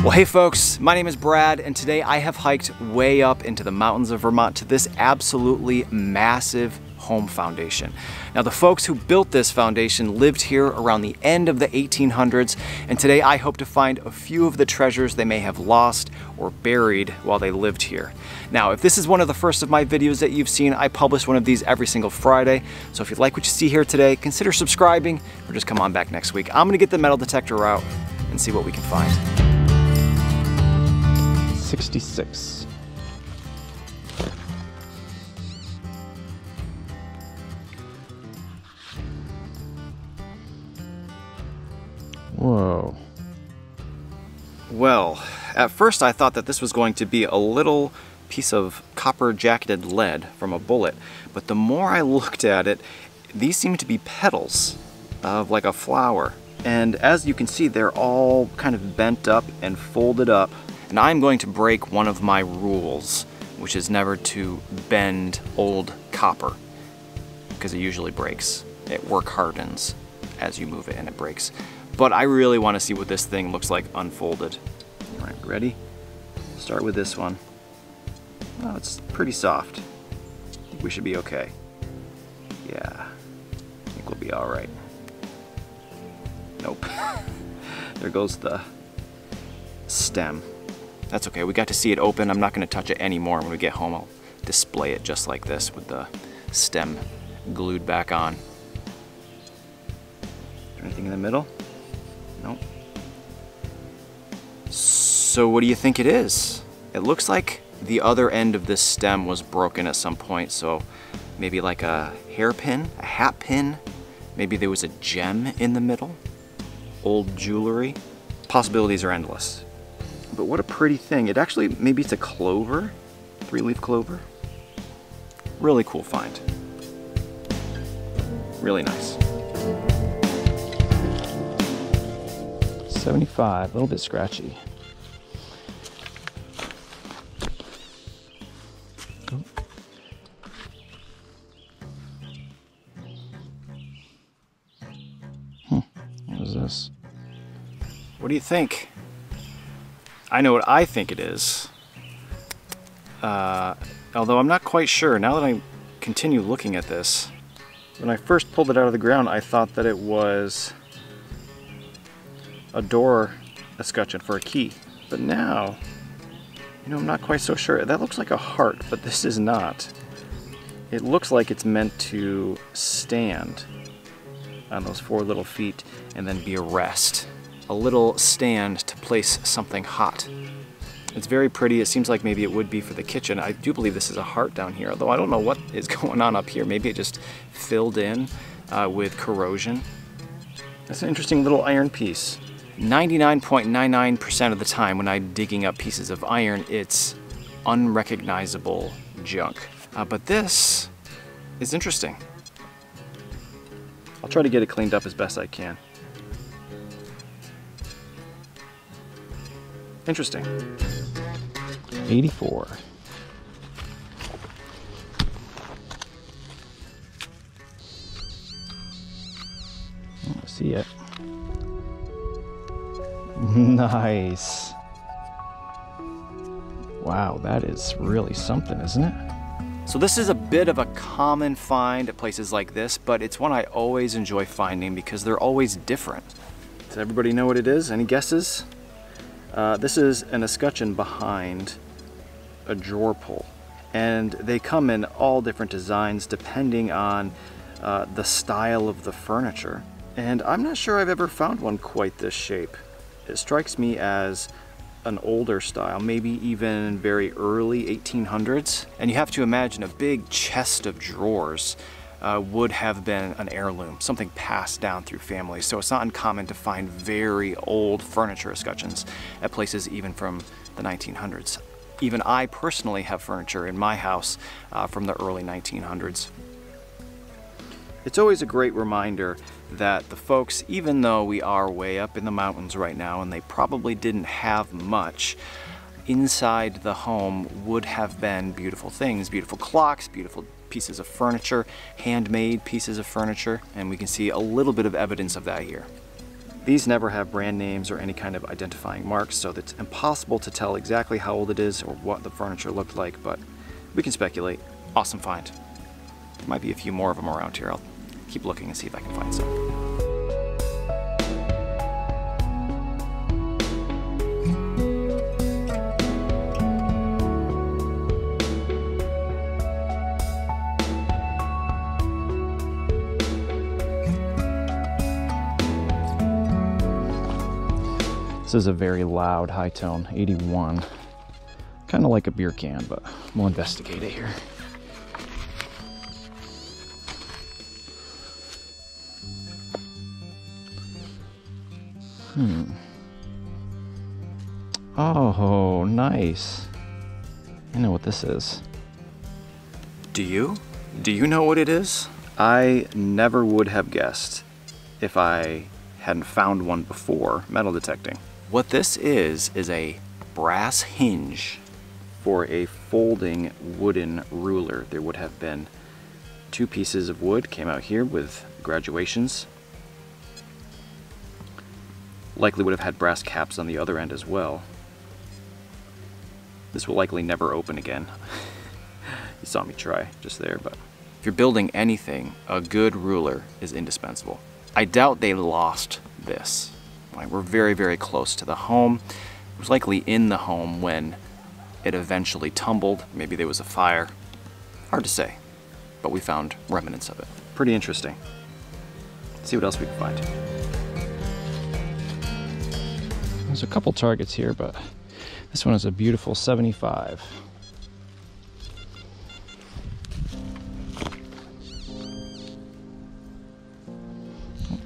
Well, hey folks, my name is Brad, and today I have hiked way up into the mountains of Vermont to this absolutely massive home foundation. Now, the folks who built this foundation lived here around the end of the 1800s, and today I hope to find a few of the treasures they may have lost or buried while they lived here. Now, if this is one of the first of my videos that you've seen, I publish one of these every single Friday, so if you like what you see here today, consider subscribing or just come on back next week. I'm gonna get the metal detector out and see what we can find. 66. Whoa. Well, at first I thought that this was going to be a little piece of copper jacketed lead from a bullet, but the more I looked at it, these seem to be petals of like a flower. And as you can see, they're all kind of bent up and folded up. And I'm going to break one of my rules, which is never to bend old copper, because it usually breaks. It work hardens as you move it and it breaks. But I really want to see what this thing looks like unfolded. All right, ready? Start with this one. Oh, it's pretty soft. I think we should be okay. Yeah, I think we'll be all right. Nope. There goes the stem. That's okay, we got to see it open. I'm not going to touch it anymore. When we get home, I'll display it just like this with the stem glued back on. Is there anything in the middle? Nope. So what do you think it is? It looks like the other end of this stem was broken at some point, so maybe like a hairpin, a hat pin. Maybe there was a gem in the middle. Old jewelry. Possibilities are endless. But what a pretty thing. It actually, maybe it's a clover, 3-leaf clover. Really cool find. Really nice. 75, a little bit scratchy. What is this? What do you think? I know what I think it is. Although I'm not quite sure. Now that I continue looking at this, when I first pulled it out of the ground, I thought that it was a door escutcheon for a key. But now, you know, I'm not quite so sure. That looks like a heart, but this is not. It looks like it's meant to stand on those 4 little feet and then be a rest. A little stand to place something hot. It's very pretty. It seems like maybe it would be for the kitchen. I do believe this is a heart down here, although I don't know what is going on up here. Maybe it just filled in with corrosion. That's an interesting little iron piece. 99.99% of the time when I'm digging up pieces of iron, it's unrecognizable junk. But this is interesting. I'll try to get it cleaned up as best I can. Interesting. 84. I see it. Nice. Wow, that is really something, isn't it? So this is a bit of a common find at places like this, but it's one I always enjoy finding because they're always different. Does everybody know what it is? Any guesses? This is an escutcheon behind a drawer pull, and they come in all different designs depending on the style of the furniture. And I'm not sure I've ever found one quite this shape. It strikes me as an older style, maybe even very early 1800s. And you have to imagine a big chest of drawers would have been an heirloom, something passed down through families. So it's not uncommon to find very old furniture escutcheons at places even from the 1900s. Even I personally have furniture in my house from the early 1900s. It's always a great reminder that the folks, even though we are way up in the mountains right now and they probably didn't have much, inside the home would have been beautiful things, beautiful clocks, beautiful pieces of furniture, handmade pieces of furniture, and we can see a little bit of evidence of that here. These never have brand names or any kind of identifying marks, so it's impossible to tell exactly how old it is or what the furniture looked like, but we can speculate. Awesome find. There might be a few more of them around here. I'll keep looking and see if I can find some. This is a very loud high tone, 81. Kind of like a beer can, but we'll investigate it here. Oh, nice. I know what this is. Do you? Do you know what it is? I never would have guessed if I hadn't found one before metal detecting. What this is a brass hinge for a folding wooden ruler. There would have been two pieces of wood, came out here with graduations. Likely would have had brass caps on the other end as well. This will likely never open again. You saw me try just there, but if you're building anything, a good ruler is indispensable. I doubt they lost this. We're very, very close to the home. It was likely in the home when it eventually tumbled. Maybe there was a fire. Hard to say, but we found remnants of it. Pretty interesting. Let's see what else we can find. There's a couple targets here, but this one is a beautiful 75.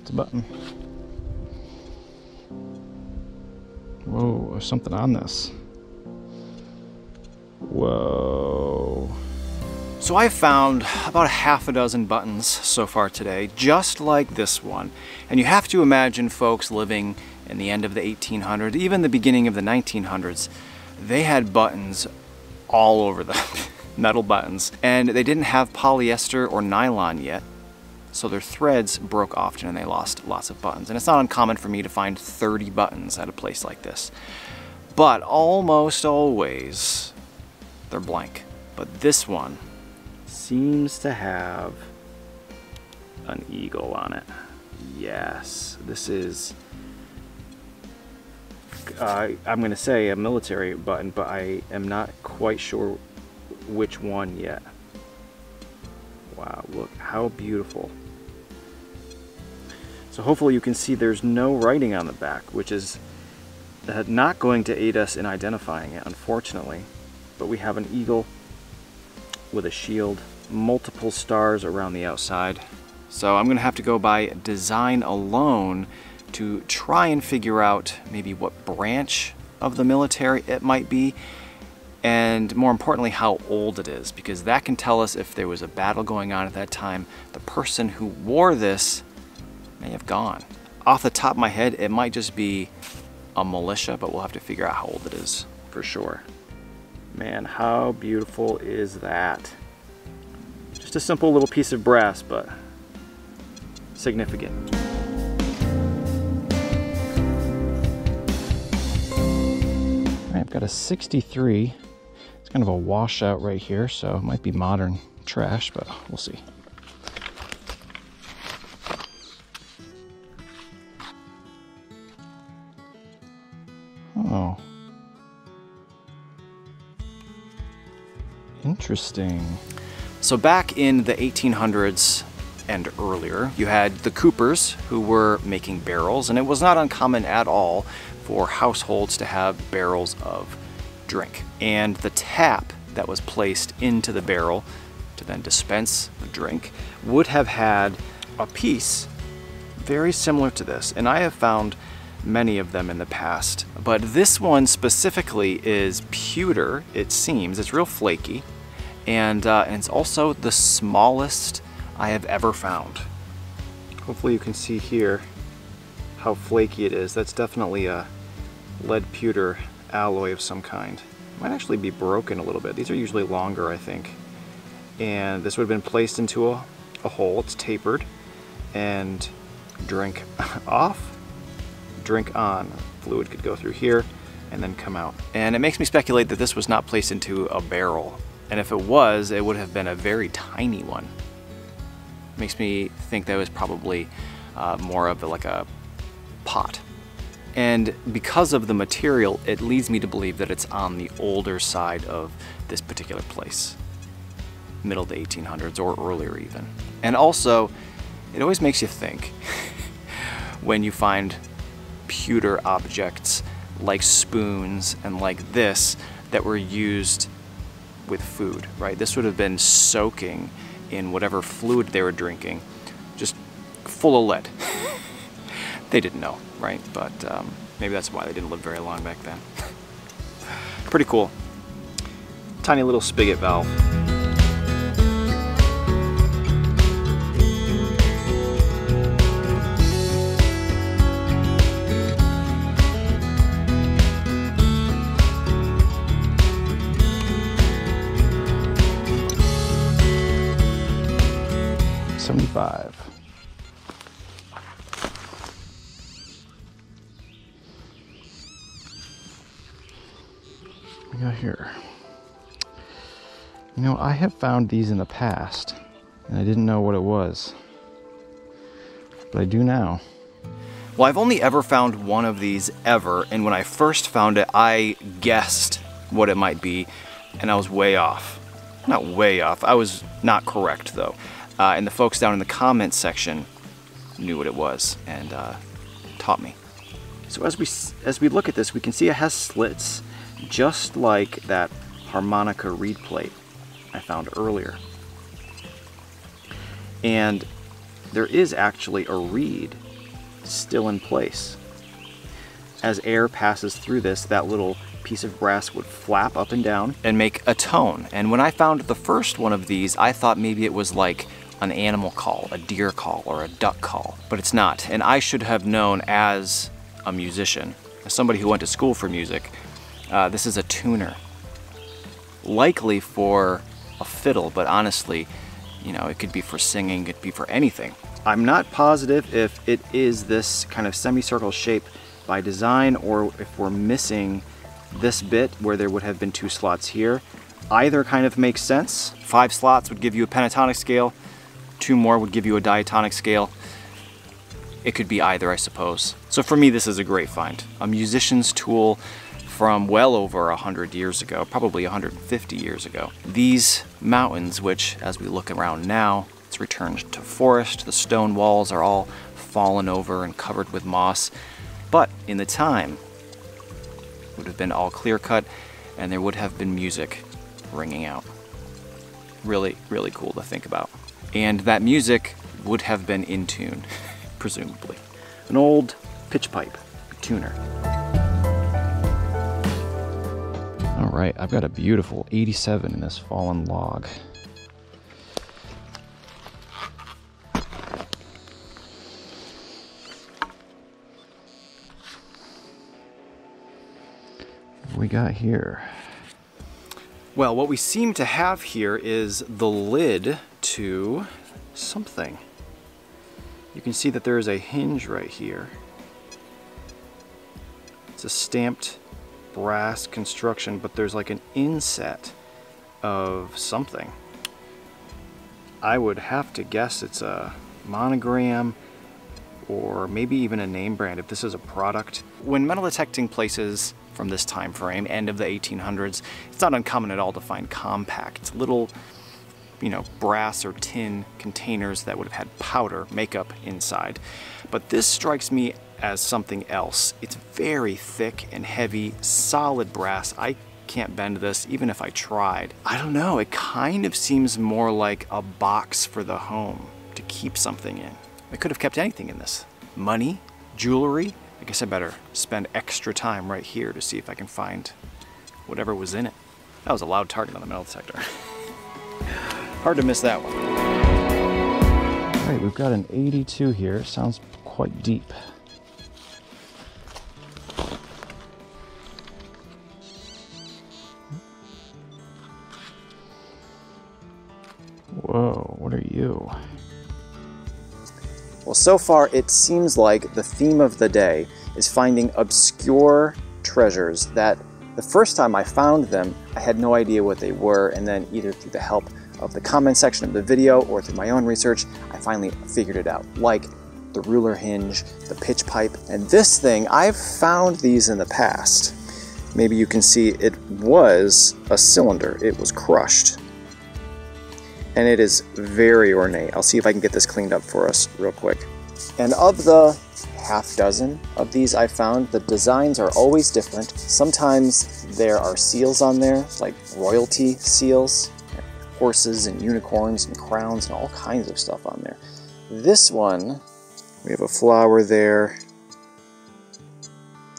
It's a button. Whoa, there's something on this. Whoa. So I found about a half a dozen buttons so far today, just like this one. And you have to imagine folks living in the end of the 1800s, even the beginning of the 1900s, they had buttons all over them, metal buttons. And they didn't have polyester or nylon yet, so their threads broke often and they lost lots of buttons. And it's not uncommon for me to find 30 buttons at a place like this. But almost always, they're blank. But this one seems to have an eagle on it. Yes, this is, I'm gonna say a military button, but I am not quite sure which one yet. Wow, look how beautiful. So hopefully you can see there's no writing on the back, which is not going to aid us in identifying it, unfortunately. But we have an eagle with a shield, multiple stars around the outside. So I'm gonna have to go by design alone to try and figure out maybe what branch of the military it might be, and more importantly, how old it is, because that can tell us if there was a battle going on at that time. The person who wore this may have gone. Off the top of my head, it might just be a militia, but we'll have to figure out how old it is for sure. Man, how beautiful is that? Just a simple little piece of brass, but significant. All right, I've got a 63. It's kind of a washout right here, so it might be modern trash, but we'll see. Oh. Interesting. So back in the 1800s and earlier, you had the coopers who were making barrels, and it was not uncommon at all for households to have barrels of drink. And the tap that was placed into the barrel to then dispense the drink would have had a piece very similar to this. And I have found many of them in the past, but this one specifically is pewter, it seems. It's real flaky, and it's also the smallest I have ever found. Hopefully you can see here how flaky it is. That's definitely a lead pewter alloy of some kind. It might actually be broken a little bit. These are usually longer, I think. And this would have been placed into a hole. It's tapered, and drink off drink on. Fluid could go through here and then come out. And it makes me speculate that this was not placed into a barrel. And if it was, it would have been a very tiny one. Makes me think that it was probably more of like a pot. And because of the material, it leads me to believe that it's on the older side of this particular place. Middle of the 1800s or earlier even. And also, it always makes you think when you find pewter objects like spoons and like this that were used with food, right? This would have been soaking in whatever fluid they were drinking, just full of lead. They didn't know, right? But maybe that's why they didn't live very long back then. Pretty cool. Tiny little spigot valve. $75. We got here. You know, I have found these in the past, and I didn't know what it was, but I do now. Well, I've only ever found one of these ever, and when I first found it, I guessed what it might be, and I was way off. Not way off, I was not correct though. And the folks down in the comments section knew what it was and taught me. So as we look at this, we can see it has slits, just like that harmonica reed plate I found earlier. And there is actually a reed still in place. As air passes through this, that little piece of brass would flap up and down and make a tone. And when I found the first one of these, I thought maybe it was like an animal call, a deer call, or a duck call, but it's not. And I should have known as a musician, as somebody who went to school for music, this is a tuner. Likely for a fiddle, but honestly, you know, it could be for singing, it could be for anything. I'm not positive if it is this kind of semicircle shape by design or if we're missing this bit where there would have been 2 slots here. Either kind of makes sense. 5 slots would give you a pentatonic scale, 2 more would give you a diatonic scale. It could be either, I suppose. So for me, this is a great find. A musician's tool from well over 100 years ago, probably 150 years ago. These mountains, which as we look around now, it's returned to forest. The stone walls are all fallen over and covered with moss. But in the time, it would have been all clear cut and there would have been music ringing out. Really, really cool to think about. And that music would have been in tune, presumably. An old pitch pipe tuner. All right, I've got a beautiful 87 in this fallen log. What do we got here? Well, what we seem to have here is the lid to something. You can see that there is a hinge right here. It's a stamped brass construction, but there's like an inset of something. I would have to guess it's a monogram or maybe even a name brand if this is a product. When metal detecting places from this time frame, end of the 1800s, it's not uncommon at all to find compact little, you know, brass or tin containers that would have had powder, makeup inside. But this strikes me as something else. It's very thick and heavy, solid brass. I can't bend this even if I tried. I don't know, it kind of seems more like a box for the home to keep something in. I could have kept anything in this. Money, jewelry. I guess I better spend extra time right here to see if I can find whatever was in it. That was a loud target on the metal detector. Hard to miss that one. All right, we've got an 82 here. Sounds quite deep. Whoa, what are you? Well, so far it seems like the theme of the day is finding obscure treasures that the first time I found them, I had no idea what they were, and then either through the help of the comment section of the video or through my own research, I finally figured it out. Like the ruler hinge, the pitch pipe, and this thing, I've found these in the past. Maybe you can see it was a cylinder. It was crushed. And it is very ornate. I'll see if I can get this cleaned up for us real quick. And of the half dozen of these I found, the designs are always different. Sometimes there are seals on there, like royalty seals, horses and unicorns and crowns and all kinds of stuff on there. This one, we have a flower there,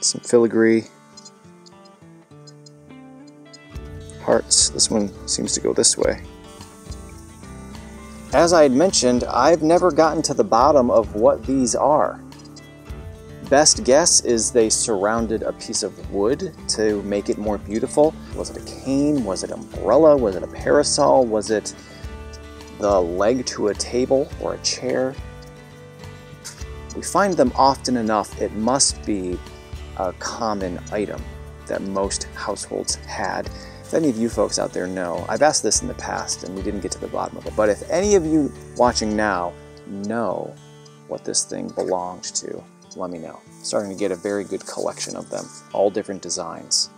some filigree, hearts. This one seems to go this way. As I had mentioned, I've never gotten to the bottom of what these are. Best guess is they surrounded a piece of wood to make it more beautiful. Was it a cane? Was it an umbrella? Was it a parasol? Was it the leg to a table or a chair? We find them often enough, it must be a common item that most households had. If any of you folks out there know, I've asked this in the past and we didn't get to the bottom of it, but if any of you watching now know what this thing belonged to, let me know. I'm starting to get a very good collection of them, all different designs.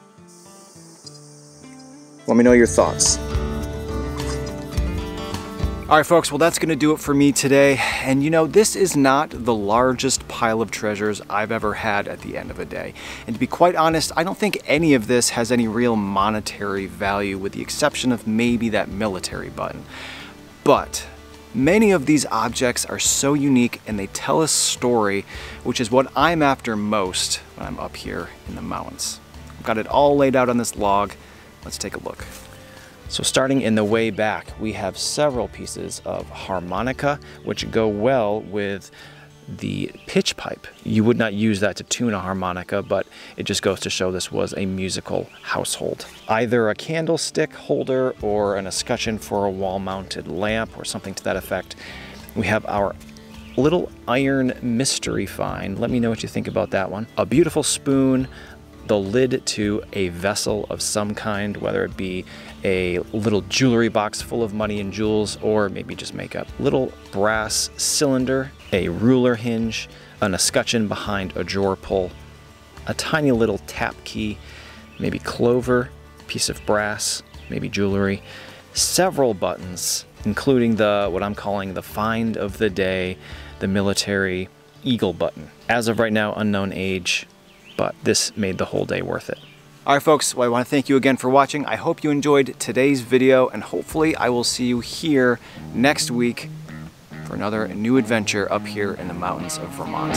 Let me know your thoughts. All right, folks, well, that's gonna do it for me today. And you know, this is not the largest pile of treasures I've ever had at the end of a day. And to be quite honest, I don't think any of this has any real monetary value with the exception of maybe that military button. But many of these objects are so unique and they tell a story, which is what I'm after most when I'm up here in the mountains. I've got it all laid out on this log. Let's take a look. So starting in the way back, we have several pieces of harmonica, which go well with the pitch pipe. You would not use that to tune a harmonica, but it just goes to show this was a musical household. Either a candlestick holder or an escutcheon for a wall-mounted lamp or something to that effect. We have our little iron mystery find. Let me know what you think about that one. A beautiful spoon, the lid to a vessel of some kind, whether it be a little jewelry box full of money and jewels, or maybe just makeup. Little brass cylinder, a ruler hinge, an escutcheon behind a drawer pull, a tiny little tap key, maybe clover, piece of brass, maybe jewelry, several buttons, including what I'm calling the find of the day, the military eagle button. As of right now, unknown age, but this made the whole day worth it. All right, folks, well, I want to thank you again for watching. I hope you enjoyed today's video, and hopefully I will see you here next week for another new adventure up here in the mountains of Vermont.